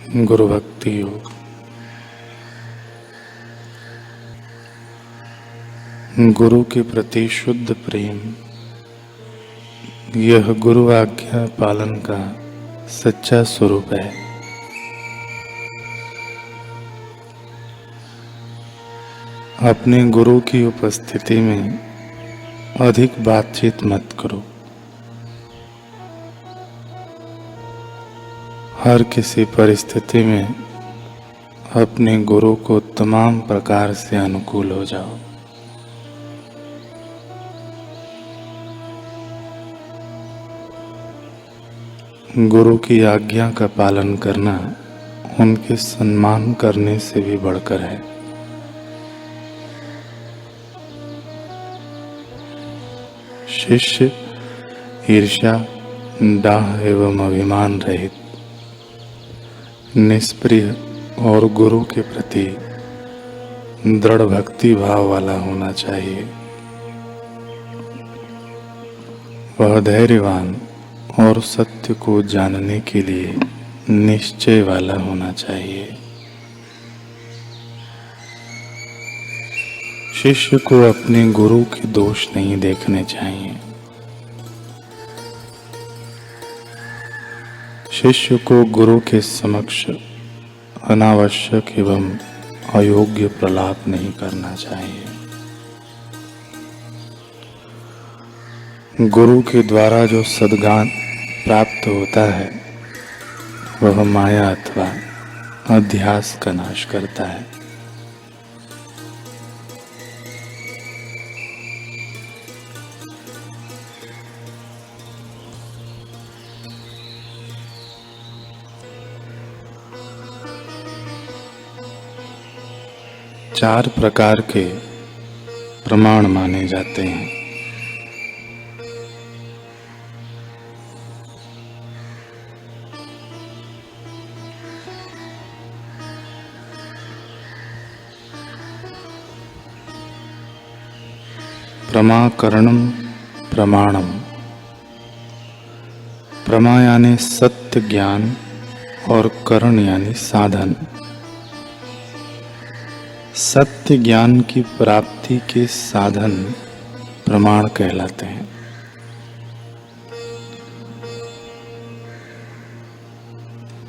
गुरु भक्ति योग। गुरु के प्रति शुद्ध प्रेम, यह गुरु आज्ञा पालन का सच्चा स्वरूप है। अपने गुरु की उपस्थिति में अधिक बातचीत मत करो। हर किसी परिस्थिति में अपने गुरु को तमाम प्रकार से अनुकूल हो जाओ। गुरु की आज्ञा का पालन करना उनके सम्मान करने से भी बढ़कर है। शिष्य ईर्ष्या, डाह एवं अभिमान रहित, निष्प्रिय और गुरु के प्रति दृढ़ भक्ति भाव वाला होना चाहिए। वह धैर्यवान और सत्य को जानने के लिए निश्चय वाला होना चाहिए। शिष्य को अपने गुरु के दोष नहीं देखने चाहिए। शिष्य को गुरु के समक्ष अनावश्यक एवं अयोग्य प्रलाप नहीं करना चाहिए। गुरु के द्वारा जो सद्ज्ञान प्राप्त होता है वह माया अथवा अध्यास का नाश करता है। चार प्रकार के प्रमाण माने जाते हैं। प्रमाकरणम प्रमाणम। प्रमा यानी सत्य ज्ञान और करण यानी साधन। सत्य ज्ञान की प्राप्ति के साधन प्रमाण कहलाते हैं।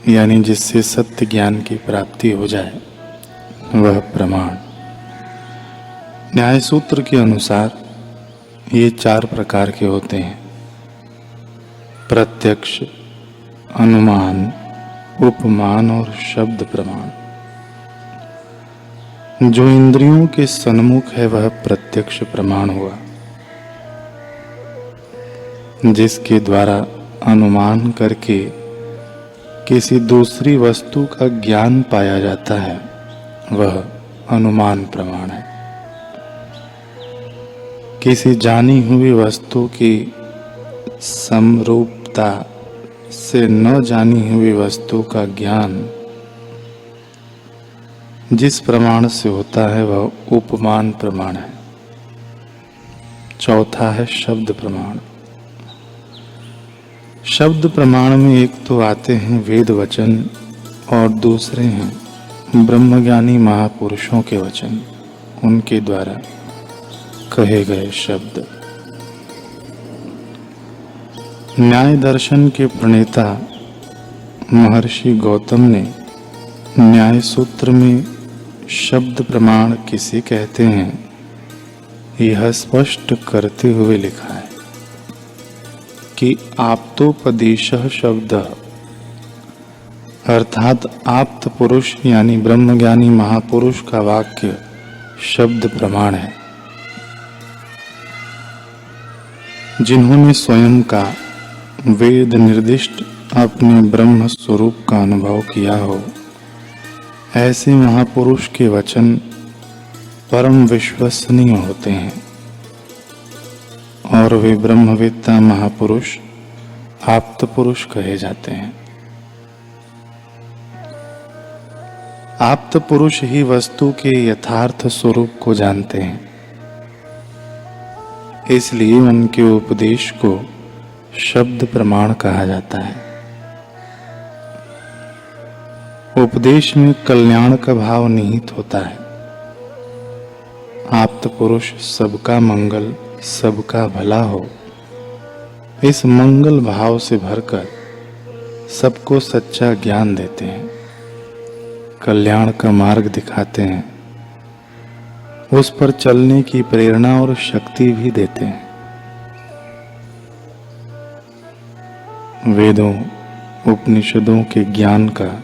यानी जिससे सत्य ज्ञान की प्राप्ति हो जाए वह प्रमाण। न्याय सूत्र के अनुसार ये चार प्रकार के होते हैं: प्रत्यक्ष, अनुमान, उपमान और शब्द प्रमाण। जो इंद्रियों के सन्मुख है वह प्रत्यक्ष प्रमाण हुआ। जिसके द्वारा अनुमान करके किसी दूसरी वस्तु का ज्ञान पाया जाता है वह अनुमान प्रमाण है। किसी जानी हुई वस्तु की समरूपता से न जानी हुई वस्तु का ज्ञान जिस प्रमाण से होता है वह उपमान प्रमाण है। चौथा है शब्द प्रमाण। शब्द प्रमाण में एक तो आते हैं वेद वचन और दूसरे हैं ब्रह्मज्ञानी महापुरुषों के वचन, उनके द्वारा कहे गए शब्द। न्याय दर्शन के प्रणेता महर्षि गौतम ने न्याय सूत्र में शब्द प्रमाण किसे कहते हैं यह स्पष्ट करते हुए लिखा है कि आप्तोपदेशः शब्द, अर्थात आप्त पुरुष यानी ब्रह्मज्ञानी महापुरुष का वाक्य शब्द प्रमाण है। जिन्होंने स्वयं का वेद निर्दिष्ट अपने ब्रह्म स्वरूप का अनुभव किया हो, ऐसे महापुरुष के वचन परम विश्वसनीय होते हैं और वे ब्रह्मवेत्ता महापुरुष आप्त पुरुष कहे जाते हैं। आप्त पुरुष ही वस्तु के यथार्थ स्वरूप को जानते हैं, इसलिए उनके उपदेश को शब्द प्रमाण कहा जाता है। उपदेश में कल्याण का भाव निहित होता है। आप्त पुरुष सबका मंगल, सबका भला हो, इस मंगल भाव से भरकर सबको सच्चा ज्ञान देते हैं, कल्याण का मार्ग दिखाते हैं, उस पर चलने की प्रेरणा और शक्ति भी देते हैं। वेदों उपनिषदों के ज्ञान का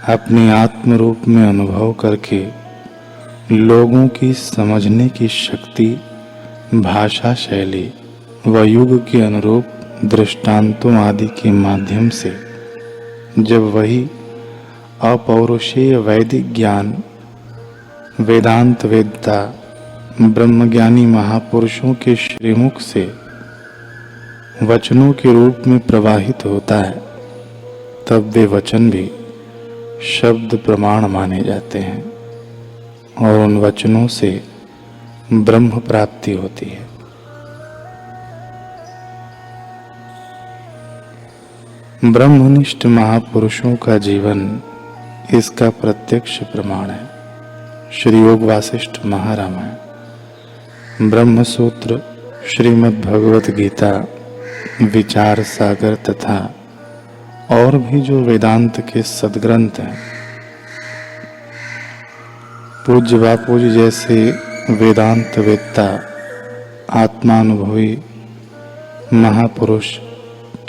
अपने आत्म रूप में अनुभव करके लोगों की समझने की शक्ति, भाषा शैली व युग के अनुरूप दृष्टांतों आदि के माध्यम से जब वही अपौरुषेय वैदिक ज्ञान, वेदांत वेदता ब्रह्मज्ञानी महापुरुषों के श्रीमुख से वचनों के रूप में प्रवाहित होता है, तब वे वचन भी शब्द प्रमाण माने जाते हैं और उन वचनों से ब्रह्म प्राप्ति होती है। ब्रह्मनिष्ठ महापुरुषों का जीवन इसका प्रत्यक्ष प्रमाण है। श्री योग वासिष्ठ महारामायण, ब्रह्म सूत्र, श्रीमद् भगवत गीता, विचार सागर तथा और भी जो वेदांत के सद्ग्रंथ हैं, पूज्य बापूजी जैसे वेदांत वेत्ता, आत्मानुभवी महापुरुष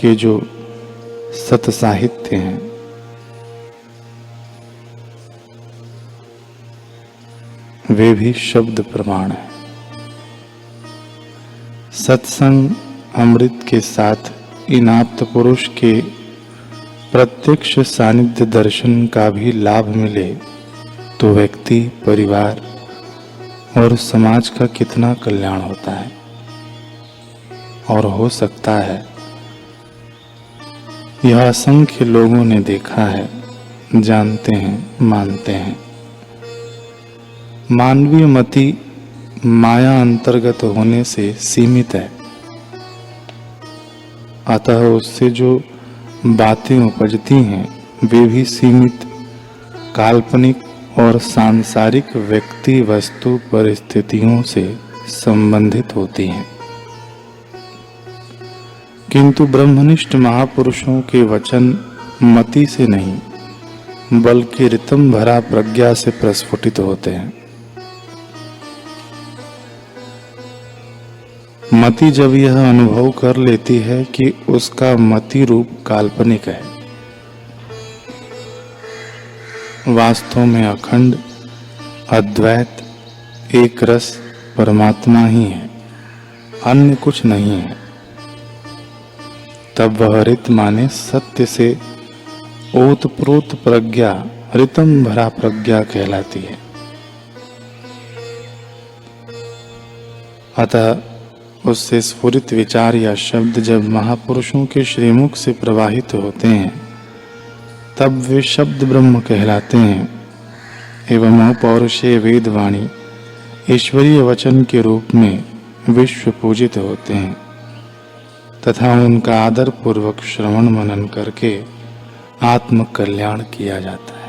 के जो सत साहित्य हैं, वे भी शब्द प्रमाण हैं। सत्संग अमृत के साथ इन आप्त पुरुष के प्रत्यक्ष सानिध्य दर्शन का भी लाभ मिले तो व्यक्ति, परिवार और समाज का कितना कल्याण होता है और हो सकता है, यह असंख्य लोगों ने देखा है, जानते हैं, मानते हैं। मानवीय मति माया अंतर्गत होने से सीमित है, अतः उससे जो बातें उपजती हैं वे भी सीमित, काल्पनिक और सांसारिक व्यक्ति, वस्तु, परिस्थितियों से संबंधित होती हैं। किंतु ब्रह्मनिष्ठ महापुरुषों के वचन मति से नहीं बल्कि रितम भरा प्रज्ञा से प्रस्फुटित होते हैं। मति जब यह अनुभव कर लेती है कि उसका मति रूप काल्पनिक है, वास्तव में अखंड अद्वैत एक रस परमात्मा ही है, अन्य कुछ नहीं है, तब वह रित माने सत्य से ओतप्रोत प्रज्ञा, रितम भरा प्रज्ञा कहलाती है। अतः उससे स्फुरित विचार या शब्द जब महापुरुषों के श्रीमुख से प्रवाहित होते हैं, तब वे शब्द ब्रह्म कहलाते हैं एवं अपौरुषेय वेद वाणी ईश्वरीय वचन के रूप में विश्व पूजित होते हैं तथा उनका आदर पूर्वक श्रवण मनन करके आत्म कल्याण किया जाता है।